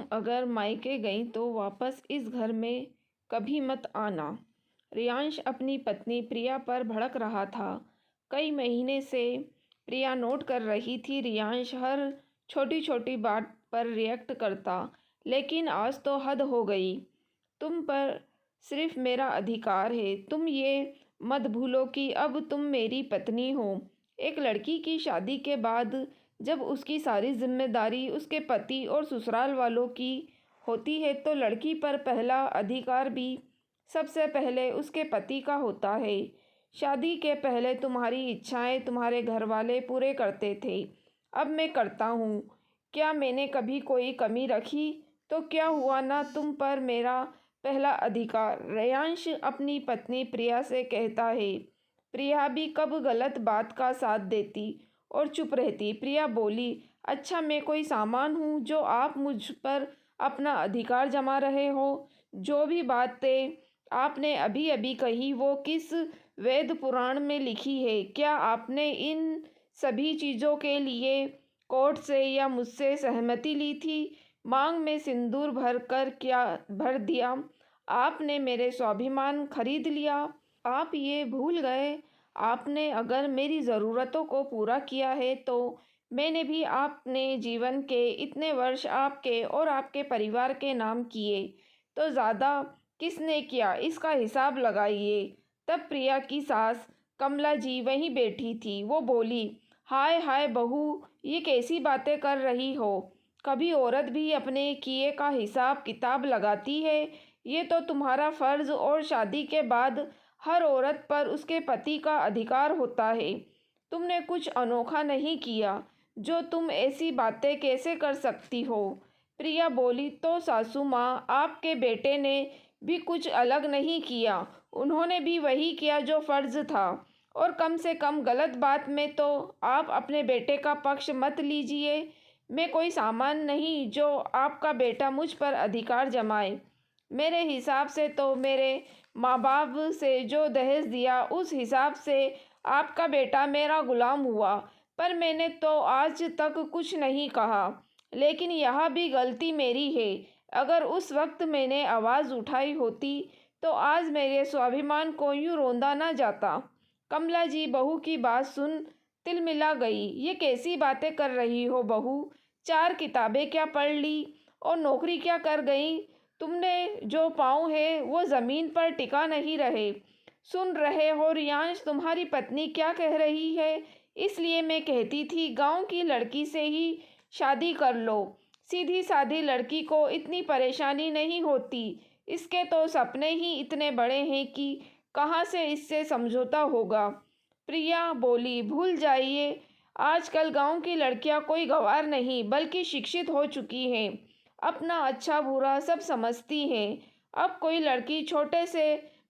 तुम अगर मायके गई तो वापस इस घर में कभी मत आना। रियांश अपनी पत्नी प्रिया पर भड़क रहा था। कई महीने से प्रिया नोट कर रही थी रियांश हर छोटी छोटी बात पर रिएक्ट करता, लेकिन आज तो हद हो गई। तुम पर सिर्फ मेरा अधिकार है। तुम ये मत भूलो कि अब तुम मेरी पत्नी हो। एक लड़की की शादी के बाद जब उसकी सारी जिम्मेदारी उसके पति और ससुराल वालों की होती है तो लड़की पर पहला अधिकार भी सबसे पहले उसके पति का होता है। शादी के पहले तुम्हारी इच्छाएं तुम्हारे घर वाले पूरे करते थे, अब मैं करता हूँ। क्या मैंने कभी कोई कमी रखी? तो क्या हुआ ना तुम पर मेरा पहला अधिकार, रेयांश अपनी पत्नी प्रिया से कहता है। प्रिया भी कब गलत बात का साथ देती और चुप रहती। प्रिया बोली, अच्छा मैं कोई सामान हूँ जो आप मुझ पर अपना अधिकार जमा रहे हो? जो भी बातें आपने अभी अभी कही वो किस वेद पुराण में लिखी है? क्या आपने इन सभी चीज़ों के लिए कोर्ट से या मुझसे सहमति ली थी? मांग में सिंदूर भर दिया? आपने मेरे स्वाभिमान खरीद लिया? आप ये भूल गए आपने अगर मेरी ज़रूरतों को पूरा किया है तो मैंने भी आपने जीवन के इतने वर्ष आपके और आपके परिवार के नाम किए, तो ज़्यादा किसने किया इसका हिसाब लगाइए। तब प्रिया की सास कमला जी वहीं बैठी थी। वो बोली, हाय हाय बहू, ये कैसी बातें कर रही हो? कभी औरत भी अपने किए का हिसाब किताब लगाती है? ये तो तुम्हारा फ़र्ज़ और शादी के बाद हर औरत पर उसके पति का अधिकार होता है। तुमने कुछ अनोखा नहीं किया, जो तुम ऐसी बातें कैसे कर सकती हो? प्रिया बोली, तो सासू माँ, आपके बेटे ने भी कुछ अलग नहीं किया। उन्होंने भी वही किया जो फ़र्ज़ था, और कम से कम गलत बात में तो आप अपने बेटे का पक्ष मत लीजिए। मैं कोई सामान नहीं जो आपका बेटा मुझ पर अधिकार जमाए। मेरे हिसाब से तो मेरे माँ बाप से जो दहेज दिया उस हिसाब से आपका बेटा मेरा गुलाम हुआ, पर मैंने तो आज तक कुछ नहीं कहा। लेकिन यह भी गलती मेरी है। अगर उस वक्त मैंने आवाज़ उठाई होती तो आज मेरे स्वाभिमान को यूँ रौंदा ना जाता। कमला जी बहू की बात सुन तिलमिला गई। ये कैसी बातें कर रही हो बहू? 4 किताबें क्या पढ़ ली और नौकरी क्या कर गई? तुमने जो पाँव है वो ज़मीन पर टिका नहीं रहे। सुन रहे हो रियांश, तुम्हारी पत्नी क्या कह रही है? इसलिए मैं कहती थी गांव की लड़की से ही शादी कर लो। सीधी सादी लड़की को इतनी परेशानी नहीं होती। इसके तो सपने ही इतने बड़े हैं कि कहाँ से इससे समझौता होगा। प्रिया बोली, भूल जाइए, आजकल गांव की लड़कियां कोई गंवार नहीं बल्कि शिक्षित हो चुकी हैं। अपना अच्छा बुरा सब समझती हैं। अब कोई लड़की छोटे से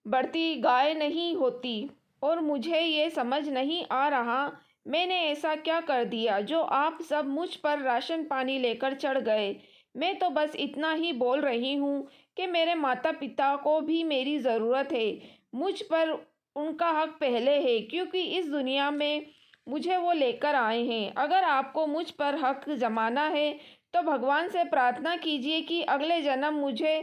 बढ़ती गाय नहीं होती। और मुझे ये समझ नहीं आ रहा मैंने ऐसा क्या कर दिया जो आप सब मुझ पर राशन पानी लेकर चढ़ गए। मैं तो बस इतना ही बोल रही हूँ कि मेरे माता पिता को भी मेरी ज़रूरत है। मुझ पर उनका हक पहले है क्योंकि इस दुनिया में मुझे वो लेकर आए हैं। अगर आपको मुझ पर हक जमाना है तो भगवान से प्रार्थना कीजिए कि अगले जन्म मुझे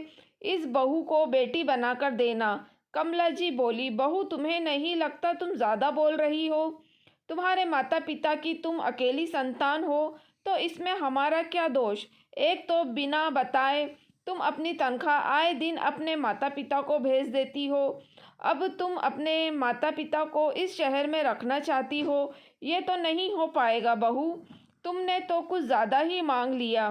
इस बहू को बेटी बनाकर देना। कमला जी बोली, बहू तुम्हें नहीं लगता तुम ज़्यादा बोल रही हो? तुम्हारे माता पिता की तुम अकेली संतान हो तो इसमें हमारा क्या दोष? एक तो बिना बताए तुम अपनी तनख्वाह आए दिन अपने माता पिता को भेज देती हो। अब तुम अपने माता पिता को इस शहर में रखना चाहती हो। ये तो नहीं हो पाएगा बहू, तुमने तो कुछ ज़्यादा ही मांग लिया।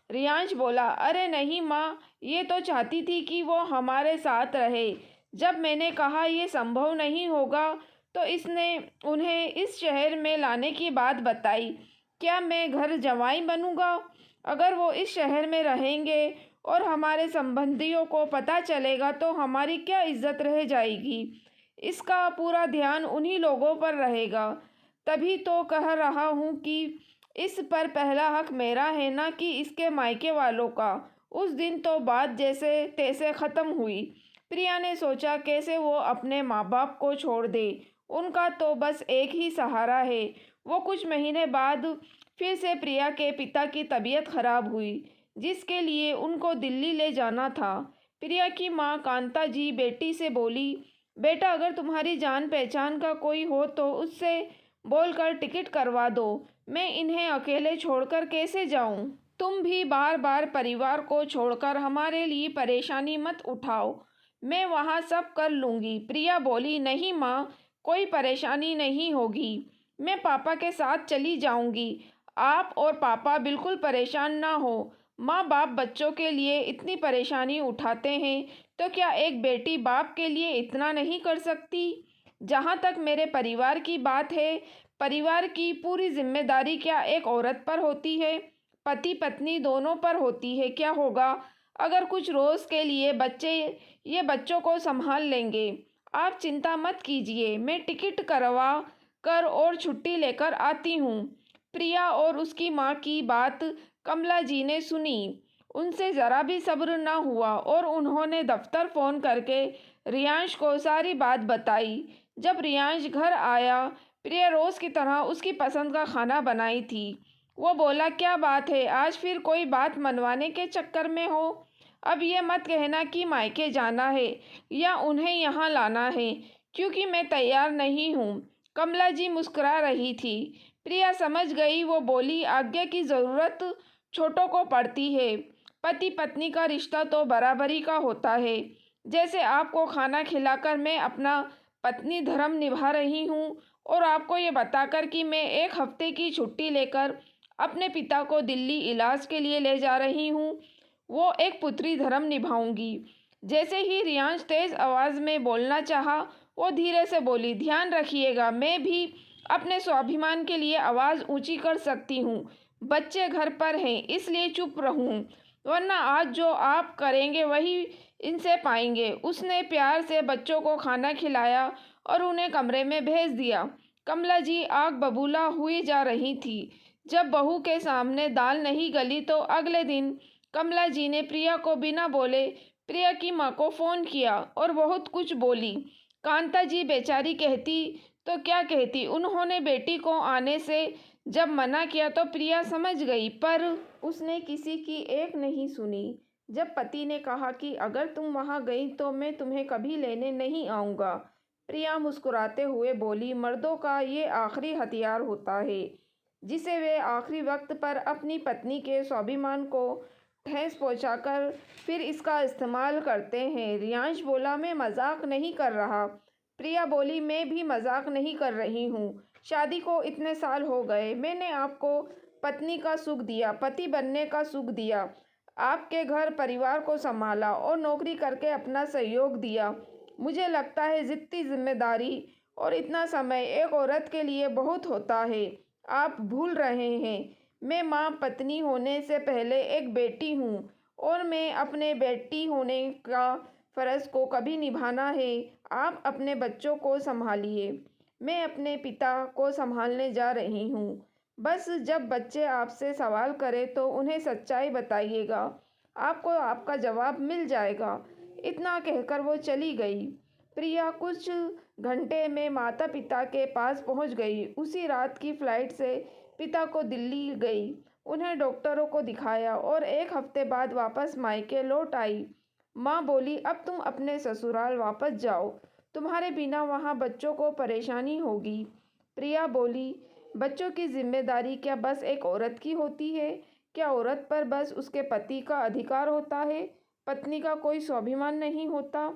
रियांश बोला, अरे नहीं माँ, ये तो चाहती थी कि वो हमारे साथ रहे। जब मैंने कहा ये संभव नहीं होगा तो इसने उन्हें इस शहर में लाने की बात बताई। क्या मैं घर जंवाई बनूंगा? अगर वो इस शहर में रहेंगे और हमारे संबंधियों को पता चलेगा तो हमारी क्या इज्जत रह जाएगी? इसका पूरा ध्यान उन्हीं लोगों पर रहेगा। तभी तो कह रहा हूँ कि इस पर पहला हक मेरा है, ना कि इसके मायके वालों का। उस दिन तो बात जैसे तैसे ख़त्म हुई। प्रिया ने सोचा कैसे वो अपने माँ बाप को छोड़ दे। उनका तो बस एक ही सहारा है। वो कुछ महीने बाद फिर से प्रिया के पिता की तबीयत खराब हुई। जिसके लिए उनको दिल्ली ले जाना था। प्रिया की माँ कांता जी बेटी से बोली, बेटा अगर तुम्हारी जान पहचान का कोई हो तो उससे बोलकर टिकट करवा दो। मैं इन्हें अकेले छोड़कर कैसे जाऊं? तुम भी बार बार परिवार को छोड़कर हमारे लिए परेशानी मत उठाओ। मैं वहाँ सब कर लूँगी। प्रिया बोली, नहीं माँ, कोई परेशानी नहीं होगी। मैं पापा के साथ चली जाऊँगी। आप और पापा बिल्कुल परेशान ना हो। माँ बाप बच्चों के लिए इतनी परेशानी उठाते हैं तो क्या एक बेटी बाप के लिए इतना नहीं कर सकती? जहाँ तक मेरे परिवार की बात है, परिवार की पूरी जिम्मेदारी क्या एक औरत पर होती है? पति पत्नी दोनों पर होती है। क्या होगा अगर कुछ रोज़ के लिए ये बच्चों को संभाल लेंगे? आप चिंता मत कीजिए, मैं टिकट करवा कर और छुट्टी लेकर आती हूँ। प्रिया और उसकी माँ की बात कमला जी ने सुनी। उनसे ज़रा भी सब्र न हुआ और उन्होंने दफ्तर फ़ोन करके रियांश को सारी बात बताई। जब रियांश घर आया, प्रिया रोज़ की तरह उसकी पसंद का खाना बनाई थी। वो बोला, क्या बात है, आज फिर कोई बात मनवाने के चक्कर में हो? अब ये मत कहना कि मायके जाना है या उन्हें यहाँ लाना है, क्योंकि मैं तैयार नहीं हूँ। कमला जी मुस्कुरा रही थी। प्रिया समझ गई। वो बोली, आज्ञा की ज़रूरत छोटों को पड़ती है। पति पत्नी का रिश्ता तो बराबरी का होता है। जैसे आपको खाना खिलाकर मैं अपना पत्नी धर्म निभा रही हूँ और आपको ये बताकर कि मैं 1 हफ्ते की छुट्टी लेकर अपने पिता को दिल्ली इलाज के लिए ले जा रही हूँ, वो एक पुत्री धर्म निभाऊंगी। जैसे ही रियांश तेज आवाज़ में बोलना चाहा, वो धीरे से बोली, ध्यान रखिएगा, मैं भी अपने स्वाभिमान के लिए आवाज़ ऊंची कर सकती हूँ। बच्चे घर पर हैं इसलिए चुप रहूँ, वरना आज जो आप करेंगे वही इनसे पाएंगे। उसने प्यार से बच्चों को खाना खिलाया और उन्हें कमरे में भेज दिया। कमला जी आग बबूला हुई जा रही थी। जब बहू के सामने दाल नहीं गली तो अगले दिन कमला जी ने प्रिया को बिना बोले प्रिया की माँ को फ़ोन किया और बहुत कुछ बोली। कांता जी बेचारी कहती तो क्या कहती, उन्होंने बेटी को आने से जब मना किया तो प्रिया समझ गई, पर उसने किसी की एक नहीं सुनी। जब पति ने कहा कि अगर तुम वहाँ गई तो मैं तुम्हें कभी लेने नहीं आऊँगा, प्रिया मुस्कुराते हुए बोली, मर्दों का ये आखिरी हथियार होता है जिसे वे आखिरी वक्त पर अपनी पत्नी के स्वाभिमान को ठेस पहुंचाकर फिर इसका इस्तेमाल करते हैं। रियांश बोला, मैं मजाक नहीं कर रहा। प्रिया बोली, मैं भी मजाक नहीं कर रही हूँ। शादी को इतने साल हो गए, मैंने आपको पत्नी का सुख दिया, पति बनने का सुख दिया, आपके घर परिवार को संभाला और नौकरी करके अपना सहयोग दिया। मुझे लगता है जितनी जिम्मेदारी और इतना समय एक औरत के लिए बहुत होता है, आप भूल रहे हैं। मैं माँ पत्नी होने से पहले एक बेटी हूँ और मैं अपने बेटी होने का फ़र्ज़ को कभी निभाना है। आप अपने बच्चों को संभालिए, मैं अपने पिता को संभालने जा रही हूँ। बस जब बच्चे आपसे सवाल करें तो उन्हें सच्चाई बताइएगा, आपको आपका जवाब मिल जाएगा। इतना कहकर वो चली गई। प्रिया कुछ घंटे में माता पिता के पास पहुंच गई। उसी रात की फ़्लाइट से पिता को दिल्ली गई, उन्हें डॉक्टरों को दिखाया और 1 हफ्ते बाद वापस मायके लौट आई। माँ बोली, अब तुम अपने ससुराल वापस जाओ, तुम्हारे बिना वहाँ बच्चों को परेशानी होगी। प्रिया बोली, बच्चों की जिम्मेदारी क्या बस एक औरत की होती है? क्या औरत पर बस उसके पति का अधिकार होता है, पत्नी का कोई स्वाभिमान नहीं होता?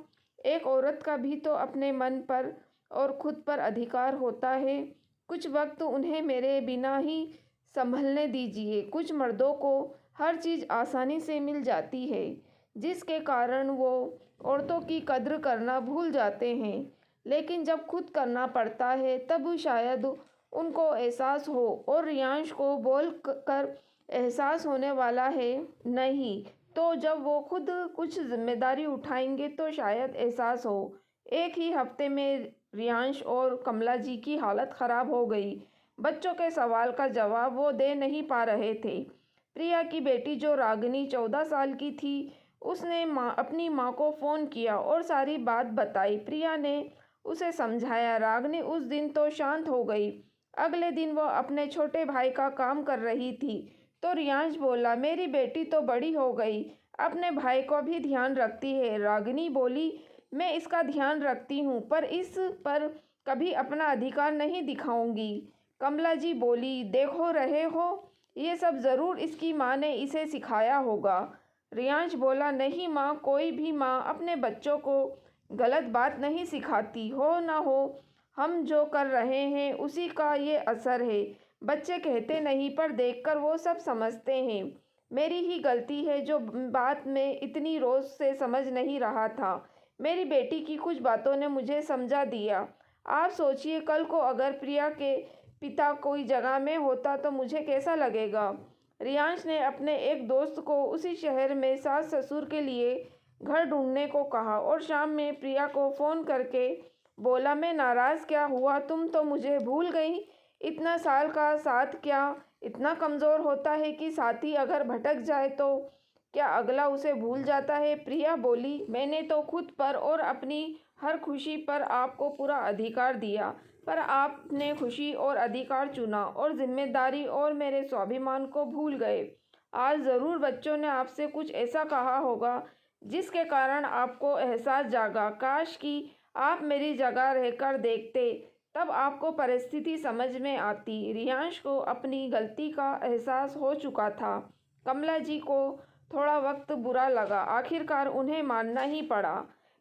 एक औरत का भी तो अपने मन पर और खुद पर अधिकार होता है। कुछ वक्त उन्हें मेरे बिना ही संभलने दीजिए। कुछ मर्दों को हर चीज़ आसानी से मिल जाती है, जिसके कारण वो औरतों की कद्र करना भूल जाते हैं, लेकिन जब खुद करना पड़ता है तब शायद उनको एहसास हो। और रियांश को बोल कर एहसास होने वाला है नहीं, तो जब वो खुद कुछ जिम्मेदारी उठाएंगे तो शायद एहसास हो। 1 ही हफ्ते में रियांश और कमला जी की हालत ख़राब हो गई। बच्चों के सवाल का जवाब वो दे नहीं पा रहे थे। प्रिया की बेटी जो रागिनी 14 साल की थी, उसने अपनी माँ को फ़ोन किया और सारी बात बताई। प्रिया ने उसे समझाया। रागिनी उस दिन तो शांत हो गई। अगले दिन वो अपने छोटे भाई का काम कर रही थी तो रियांश बोला, मेरी बेटी तो बड़ी हो गई, अपने भाई को भी ध्यान रखती है। रागिनी बोली, मैं इसका ध्यान रखती हूँ पर इस पर कभी अपना अधिकार नहीं दिखाऊंगी। कमला जी बोली, देखो रहे हो, ये सब ज़रूर इसकी माँ ने इसे सिखाया होगा। रियांश बोला, नहीं माँ, कोई भी माँ अपने बच्चों को गलत बात नहीं सिखाती, हो ना हो हम जो कर रहे हैं उसी का ये असर है। बच्चे कहते नहीं पर देखकर वो सब समझते हैं। मेरी ही गलती है जो बात में इतनी रोज़ से समझ नहीं रहा था। मेरी बेटी की कुछ बातों ने मुझे समझा दिया। आप सोचिए, कल को अगर प्रिया के पिता कोई जगह में होता तो मुझे कैसा लगेगा। रियांश ने अपने एक दोस्त को उसी शहर में सास ससुर के लिए घर ढूंढने को कहा और शाम में प्रिया को फ़ोन करके बोला, मैं नाराज़ क्या हुआ, तुम तो मुझे भूल गई। इतना साल का साथ क्या इतना कमज़ोर होता है कि साथी अगर भटक जाए तो क्या अगला उसे भूल जाता है। प्रिया बोली, मैंने तो खुद पर और अपनी हर खुशी पर आपको पूरा अधिकार दिया, पर आपने खुशी और अधिकार चुना और जिम्मेदारी और मेरे स्वाभिमान को भूल गए। आज ज़रूर बच्चों ने आपसे कुछ ऐसा कहा होगा जिसके कारण आपको एहसास जागा। काश कि आप मेरी जगह रहकर देखते, तब आपको परिस्थिति समझ में आती। रियांश को अपनी गलती का एहसास हो चुका था। कमला जी को थोड़ा वक्त बुरा लगा, आखिरकार उन्हें मानना ही पड़ा।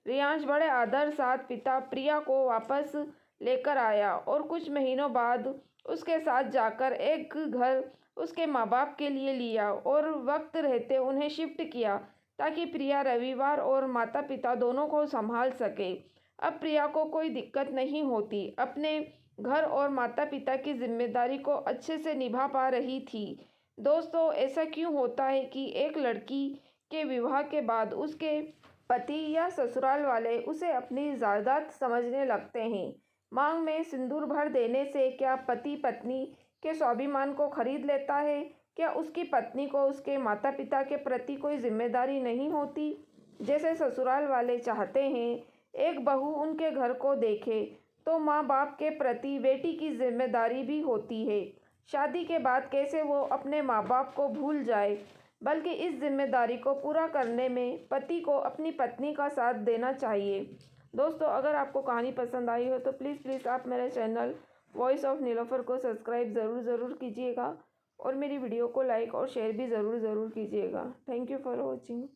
रियांश बड़े आदर साथ पिता प्रिया को वापस लेकर आया और कुछ महीनों बाद उसके साथ जाकर एक घर उसके माँ बाप के लिए लिया और वक्त रहते उन्हें शिफ्ट किया ताकि प्रिया रविवार और माता पिता दोनों को संभाल सके। अब प्रिया को कोई दिक्कत नहीं होती, अपने घर और माता पिता की जिम्मेदारी को अच्छे से निभा पा रही थी। दोस्तों, ऐसा क्यों होता है कि एक लड़की के विवाह के बाद उसके पति या ससुराल वाले उसे अपनी जायदाद समझने लगते हैं। मांग में सिंदूर भर देने से क्या पति पत्नी के स्वाभिमान को खरीद लेता है? क्या उसकी पत्नी को उसके माता पिता के प्रति कोई जिम्मेदारी नहीं होती? जैसे ससुराल वाले चाहते हैं एक बहू उनके घर को देखे, तो माँ बाप के प्रति बेटी की जिम्मेदारी भी होती है। शादी के बाद कैसे वो अपने माँ बाप को भूल जाए, बल्कि इस जिम्मेदारी को पूरा करने में पति को अपनी पत्नी का साथ देना चाहिए। दोस्तों, अगर आपको कहानी पसंद आई हो तो प्लीज़ आप मेरे चैनल वॉइस ऑफ नीलोफर को सब्सक्राइब ज़रूर कीजिएगा और मेरी वीडियो को लाइक और शेयर भी ज़रूर कीजिएगा। Thank you for watching.